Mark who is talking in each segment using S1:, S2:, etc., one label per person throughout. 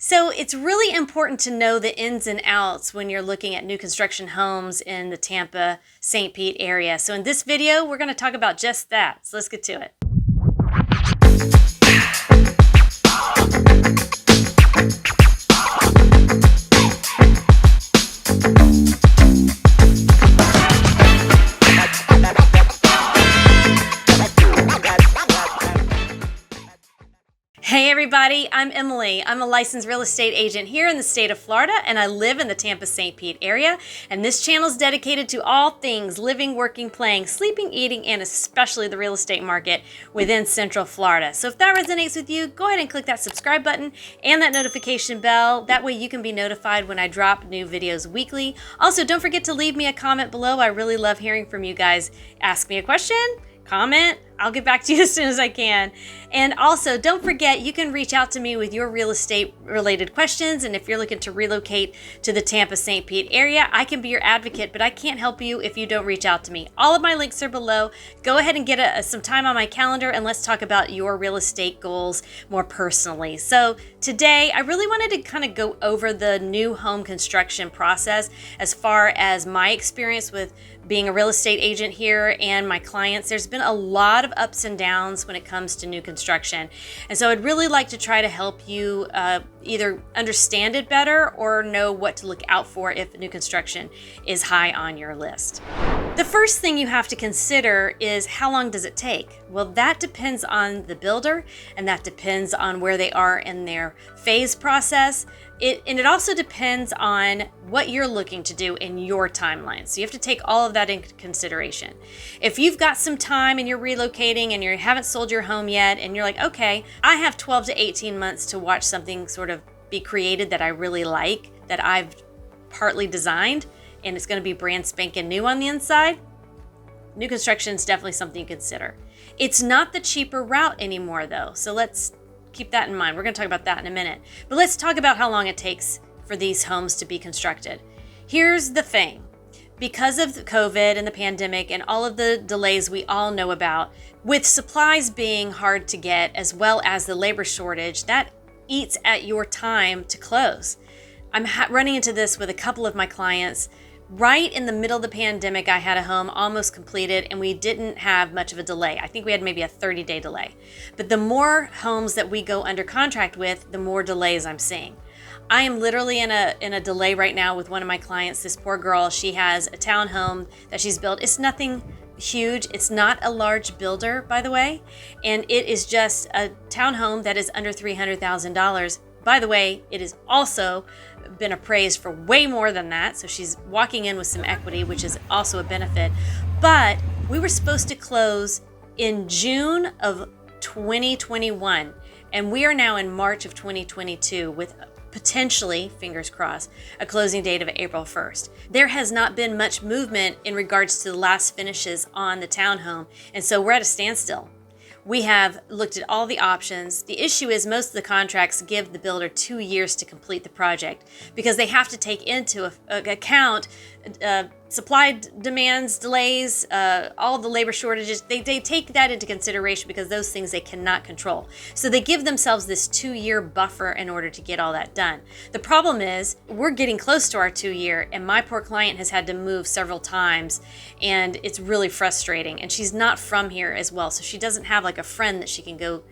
S1: So it's really important to know the ins and outs when you're looking at new construction homes in the Tampa, St. Pete area. So in this video, we're going to talk about just that. So let's get to it. Hey everybody, I'm Emily. I'm a licensed real estate agent here in the state of Florida, and I live in the Tampa St. Pete area. And this channel is dedicated to all things living, working, playing, sleeping, eating, and especially the real estate market within Central Florida. So if that resonates with you, go ahead and click that subscribe button and that notification bell. That way you can be notified when I drop new videos weekly. Also, don't forget to leave me a comment below. I really love hearing from you guys. Ask me a question, comment, I'll get back to you as soon as I can. And also, don't forget, you can reach out to me with your real estate related questions. And if you're looking to relocate to the Tampa St. Pete area, I can be your advocate, but I can't help you if you don't reach out to me. All of my links are below. Go ahead and get some time on my calendar and let's talk about your real estate goals more personally. So today, I really wanted to kind of go over the new home construction process as far as my experience with being a real estate agent here and my clients. There's been a lot of ups and downs when it comes to new construction. And so I'd really like to try to help you either understand it better or know what to look out for if new construction is high on your list. The first thing you have to consider is how long does it take? Well, that depends on the builder and that depends on where they are in their phase process. And it also depends on what you're looking to do in your timeline. So you have to take all of that into consideration. If you've got some time and you're relocating and you haven't sold your home yet and you're like, okay, I have 12 to 18 months to watch something sort of be created that I really like, that I've partly designed, and it's going to be brand spanking new on the inside, new construction is definitely something you consider. It's not the cheaper route anymore though. So let's keep that in mind. We're going to talk about that in a minute. But let's talk about how long it takes for these homes to be constructed. Here's the thing. Because of COVID and the pandemic and all of the delays we all know about, with supplies being hard to get as well as the labor shortage, that eats at your time to close. I'm running into this with a couple of my clients. Right in the middle of the pandemic, I had a home almost completed and we didn't have much of a delay. I think we had maybe a 30-day delay. But the more homes that we go under contract with, the more delays I'm seeing. I am literally in a delay right now with one of my clients. This poor girl, she has a townhome that she's built. It's nothing huge. It's not a large builder, by the way. And it is just a townhome that is under $300,000. By the way, it has also been appraised for way more than that. So she's walking in with some equity, which is also a benefit. But we were supposed to close in June of 2021. And we are now in March of 2022 with potentially, fingers crossed, a closing date of April 1st. There has not been much movement in regards to the last finishes on the townhome. And so we're at a standstill. We have looked at all the options. The issue is most of the contracts give the builder 2 years to complete the project because they have to take into account supply demands, delays, all the labor shortages. They take that into consideration because those things they cannot control. So they give themselves this 2-year buffer in order to get all that done. The problem is we're getting close to our 2-year and my poor client has had to move several times and it's really frustrating. And she's not from here as well. So she doesn't have like a friend that she can go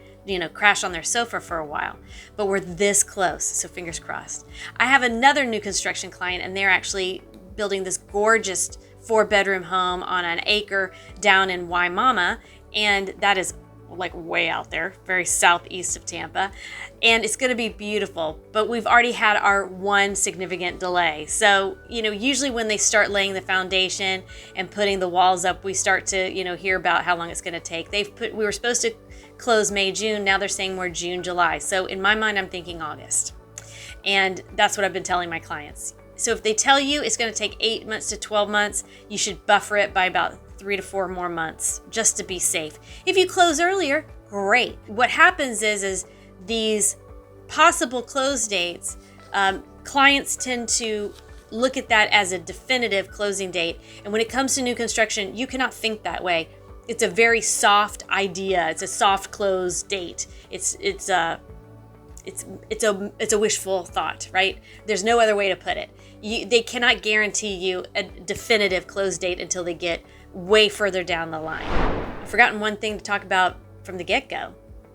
S1: crash on their sofa for a while, but we're this close. So fingers crossed. I have another new construction client and they're actually building this gorgeous 4-bedroom home on an acre down in Waimama. And that is like way out there, very southeast of Tampa. And it's going to be beautiful, but we've already had our one significant delay. So, usually when they start laying the foundation and putting the walls up, we start to, hear about how long it's going to take. We were supposed to close May, June. Now they're saying more June, July. So in my mind, I'm thinking August. And that's what I've been telling my clients. So if they tell you it's going to take 8 months to 12 months, you should buffer it by about 3 to 4 more months just to be safe. If you close earlier, great. What happens is these possible close dates, clients tend to look at that as a definitive closing date. And when it comes to new construction, you cannot think that way. It's a very soft idea. It's a soft close date. It's it's a wishful thought, right? There's no other way to put it. They cannot guarantee you a definitive close date until they get way further down the line. I've forgotten one thing to talk about from the get-go.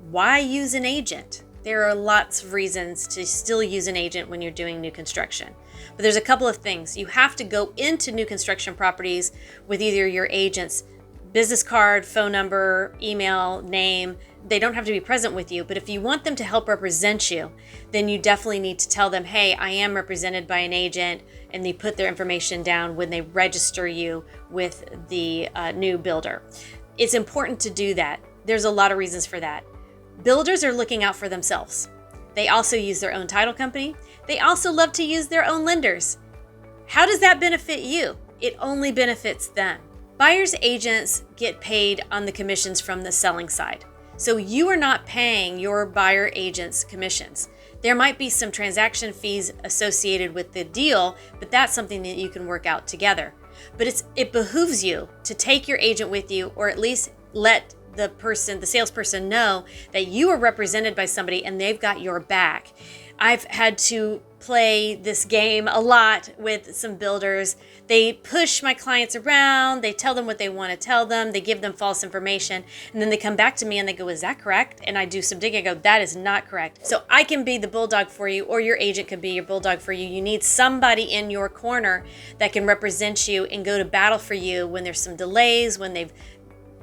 S1: Why use an agent? There are lots of reasons to still use an agent when you're doing new construction. But there's a couple of things. You have to go into new construction properties with either your agent's business card, phone number, email, name. They don't have to be present with you, but if you want them to help represent you, then you definitely need to tell them, hey, I am represented by an agent, and they put their information down when they register you with the new builder. It's important to do that. There's a lot of reasons for that. Builders are looking out for themselves. They also use their own title company. They also love to use their own lenders. How does that benefit you? It only benefits them. Buyers' agents get paid on the commissions from the selling side. So you are not paying your buyer agent's commissions. There might be some transaction fees associated with the deal, but that's something that you can work out together. But it behooves you to take your agent with you, or at least let the salesperson know that you are represented by somebody and they've got your back. I've had to play this game a lot with some builders. They push my clients around, they tell them what they want to tell them, they give them false information, and then they come back to me and they go, is that correct? And I do some digging, I go, that is not correct. So I can be the bulldog for you, or your agent can be your bulldog for you. You need somebody in your corner that can represent you and go to battle for you when there's some delays, when they've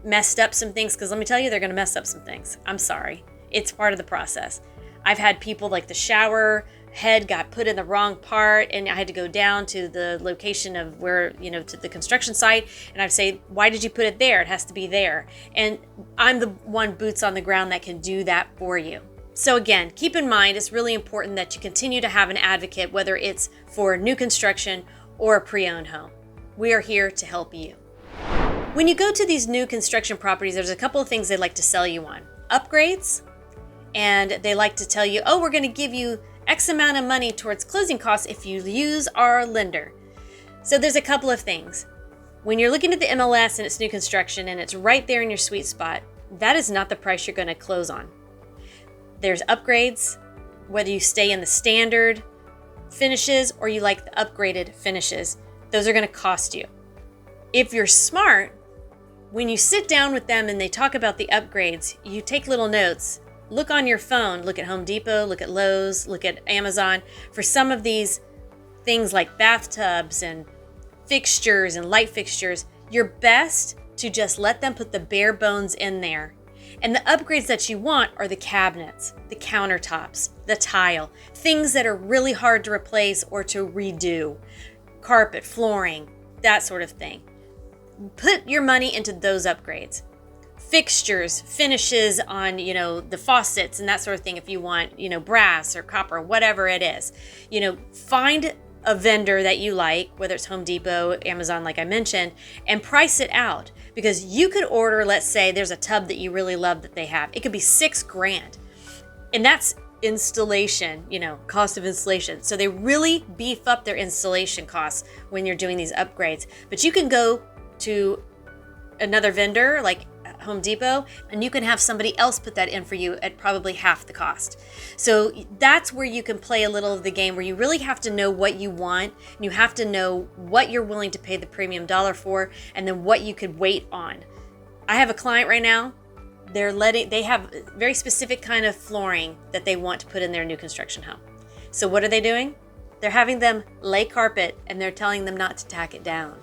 S1: messed up some things, because let me tell you, they're going to mess up some things. I'm sorry. It's part of the process. I've had people like the shower head got put in the wrong part, and I had to go down to the location of where, to the construction site, and I'd say, why did you put it there? It has to be there. And I'm the one boots on the ground that can do that for you. So again, keep in mind, it's really important that you continue to have an advocate, whether it's for new construction or a pre-owned home. We are here to help you. When you go to these new construction properties, there's a couple of things they like to sell you on. Upgrades, and they like to tell you, oh, we're going to give you X amount of money towards closing costs if you use our lender. So there's a couple of things. When you're looking at the MLS and it's new construction and it's right there in your sweet spot, that is not the price you're going to close on. There's upgrades, whether you stay in the standard finishes or you like the upgraded finishes. Those are going to cost you. If you're smart, when you sit down with them and they talk about the upgrades, you take little notes. Look on your phone, look at Home Depot, look at Lowe's, look at Amazon for some of these things like bathtubs and fixtures and light fixtures. You're best to just let them put the bare bones in there. And the upgrades that you want are the cabinets, the countertops, the tile, things that are really hard to replace or to redo, carpet, flooring, that sort of thing. Put your money into those upgrades. Fixtures, finishes on, the faucets and that sort of thing. If you want, brass or copper, whatever it is, find a vendor that you like, whether it's Home Depot, Amazon, like I mentioned, and price it out, because you could order, let's say there's a tub that you really love that they have. It could be $6,000, and that's installation, cost of installation. So they really beef up their installation costs when you're doing these upgrades. But you can go to another vendor like Home Depot, and you can have somebody else put that in for you at probably half the cost. So that's where you can play a little of the game, where you really have to know what you want, and you have to know what you're willing to pay the premium dollar for, and then what you could wait on. I have a client right now, they have a very specific kind of flooring that they want to put in their new construction home. So what are they doing? They're having them lay carpet, and they're telling them not to tack it down.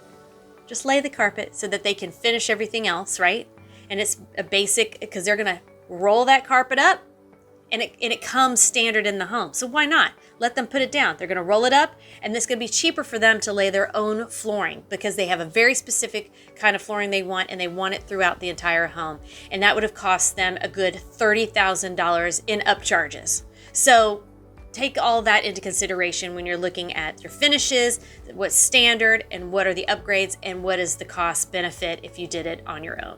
S1: Just lay the carpet so that they can finish everything else, right? And it's a basic, because they're going to roll that carpet up, and it comes standard in the home. So why not? Let them put it down. They're going to roll it up, and this is going to be cheaper for them to lay their own flooring, because they have a very specific kind of flooring they want, and they want it throughout the entire home. And that would have cost them a good $30,000 in upcharges. So take all that into consideration when you're looking at your finishes, what's standard, and what are the upgrades, and what is the cost benefit if you did it on your own.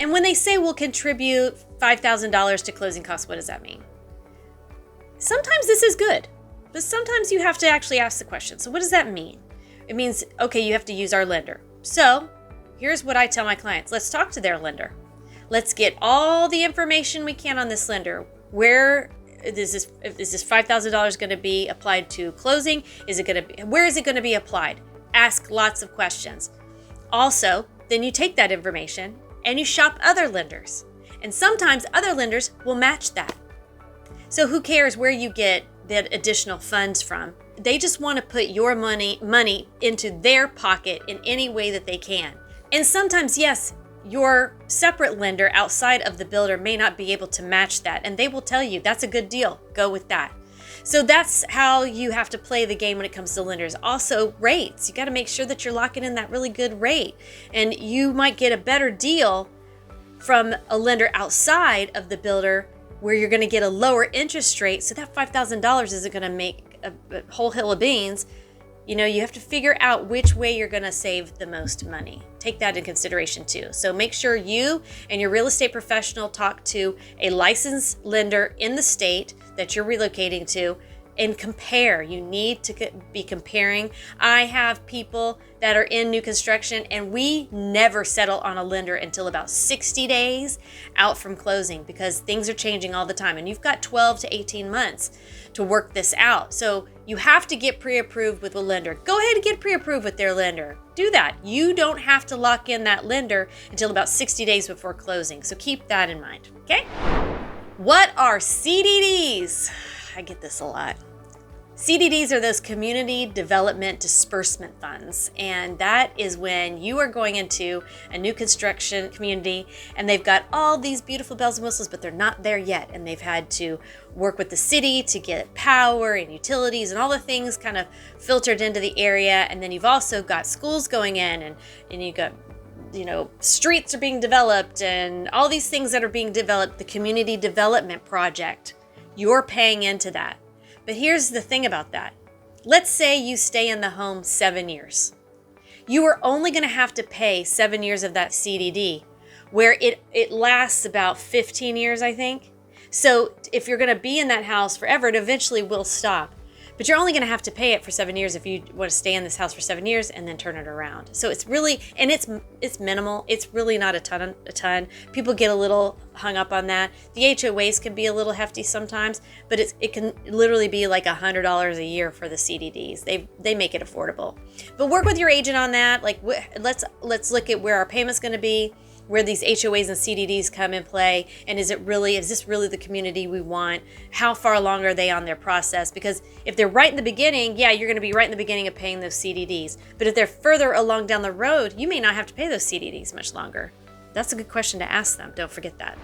S1: And when they say we'll contribute $5,000 to closing costs, what does that mean? Sometimes this is good, but sometimes you have to actually ask the question. So what does that mean? It means, okay, you have to use our lender. So here's what I tell my clients. Let's talk to their lender. Let's get all the information we can on this lender. Where is this $5,000 going to be applied to closing? Where is it going to be applied? Ask lots of questions. Also, then you take that information and you shop other lenders. And sometimes other lenders will match that. So who cares where you get that additional funds from? They just want to put your money into their pocket in any way that they can. And sometimes, yes, your separate lender outside of the builder may not be able to match that, and they will tell you that's a good deal, go with that. So that's how you have to play the game when it comes to lenders. Also, rates. You got to make sure that you're locking in that really good rate, and you might get a better deal from a lender outside of the builder where you're going to get a lower interest rate. So that $5,000 isn't going to make a whole hill of beans. You know, you have to figure out which way you're going to save the most money. Take that in consideration too. So make sure you and your real estate professional talk to a licensed lender in the state that you're relocating to and compare. You need to be comparing. I have people that are in new construction and we never settle on a lender until about 60 days out from closing because things are changing all the time and you've got 12 to 18 months to work this out. So you have to get pre-approved with a lender. Go ahead and get pre-approved with their lender. Do that. You don't have to lock in that lender until about 60 days before closing. So keep that in mind, okay? What are CDDs? I get this a lot. CDDs are those community development disbursement funds, and that is when you are going into a new construction community and they've got all these beautiful bells and whistles, but they're not there yet, and they've had to work with the city to get power and utilities and all the things kind of filtered into the area. And then you've also got schools going in and you've got, you know, streets are being developed and all these things that are being developed, the community development project. You're paying into that. But here's the thing about that. Let's say you stay in the home 7 years. You are only going to have to pay 7 years of that CDD, where it lasts about 15 years, I think. So if you're going to be in that house forever, it eventually will stop. But you're only going to have to pay it for 7 years if you want to stay in this house for 7 years and then turn it around. So it's really, and it's minimal. It's really not a ton. People get a little hung up on that. The HOAs can be a little hefty sometimes, but it can literally be like $100 a year for the CDDs. They make it affordable. But work with your agent on that. Like let's look at where our payment's going to be, where these HOAs and CDDs come in play, and is this really the community we want? How far along are they on their process? Because if they're right in the beginning, yeah, you're gonna be right in the beginning of paying those CDDs. But if they're further along down the road, you may not have to pay those CDDs much longer. That's a good question to ask them. Don't forget that.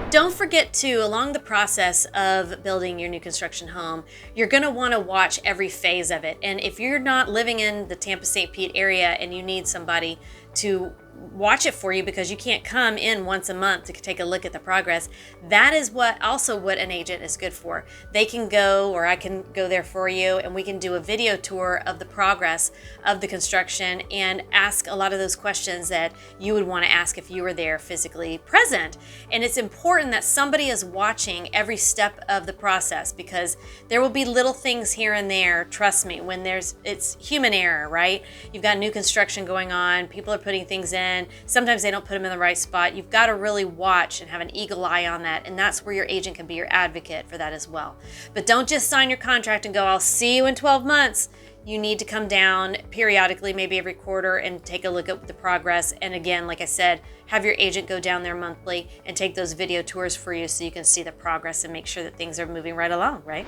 S1: Don't forget to, along the process of building your new construction home, you're gonna wanna watch every phase of it. And if you're not living in the Tampa St. Pete area and you need somebody to watch it for you because you can't come in once a month to take a look at the progress, that is what an agent is good for. They can go, or I can go there for you, and we can do a video tour of the progress of the construction and ask a lot of those questions that you would want to ask if you were there physically present. And it's important that somebody is watching every step of the process because there will be little things here and there, trust me, when it's human error, right? You've got new construction going on, people are putting things in, sometimes they don't put them in the right spot. You've got to really watch and have an eagle eye on that, and that's where your agent can be your advocate for that as well. But don't just sign your contract and go, I'll see you in 12 months. You need to come down periodically, maybe every quarter, and take a look at the progress. And again, like I said, have your agent go down there monthly and take those video tours for you so you can see the progress and make sure that things are moving right along, right?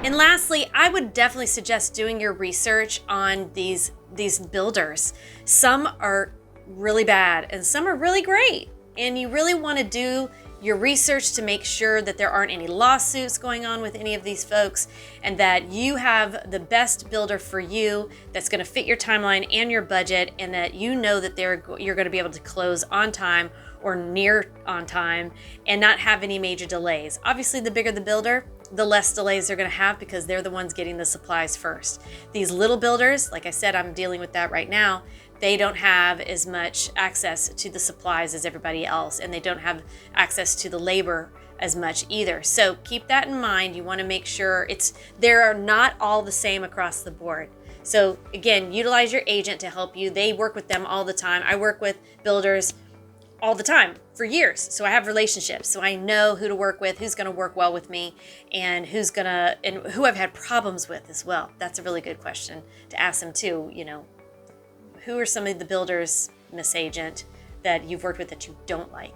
S1: And lastly, I would definitely suggest doing your research on these builders. Some are really bad and some are really great, and you really want to do your research to make sure that there aren't any lawsuits going on with any of these folks, and that you have the best builder for you that's going to fit your timeline and your budget, and that you know that you're going to be able to close on time or near on time and not have any major delays. Obviously, the bigger the builder, the less delays they're going to have because they're the ones getting the supplies first. These little builders, like I said, I'm dealing with that right now. They don't have as much access to the supplies as everybody else, and they don't have access to the labor as much either. So keep that in mind. You want to make sure they're not all the same across the board. So again, utilize your agent to help you. They work with them all the time. I work with builders all the time for years. So I have relationships. So I know who to work with, who's going to work well with me, and who I've had problems with as well. That's a really good question to ask them too. You know, who are some of the builders, Miss Agent, that you've worked with that you don't like?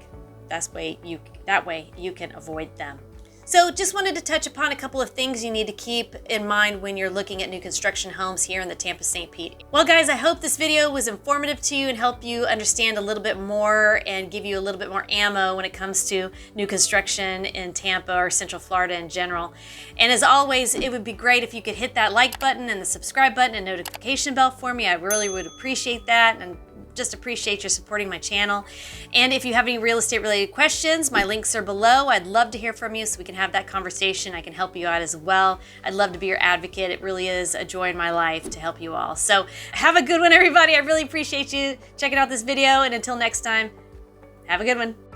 S1: That way you can avoid them. So just wanted to touch upon a couple of things you need to keep in mind when you're looking at new construction homes here in the Tampa St. Pete. Well guys, I hope this video was informative to you and help you understand a little bit more and give you a little bit more ammo when it comes to new construction in Tampa or Central Florida in general. And as always, it would be great if you could hit that like button and the subscribe button and notification bell for me. I really would appreciate that, and just appreciate your supporting my channel. And if you have any real estate related questions, my links are below. I'd love to hear from you so we can have that conversation. I can help you out as well. I'd love to be your advocate. It really is a joy in my life to help you all. So have a good one, everybody. I really appreciate you checking out this video. And until next time, have a good one.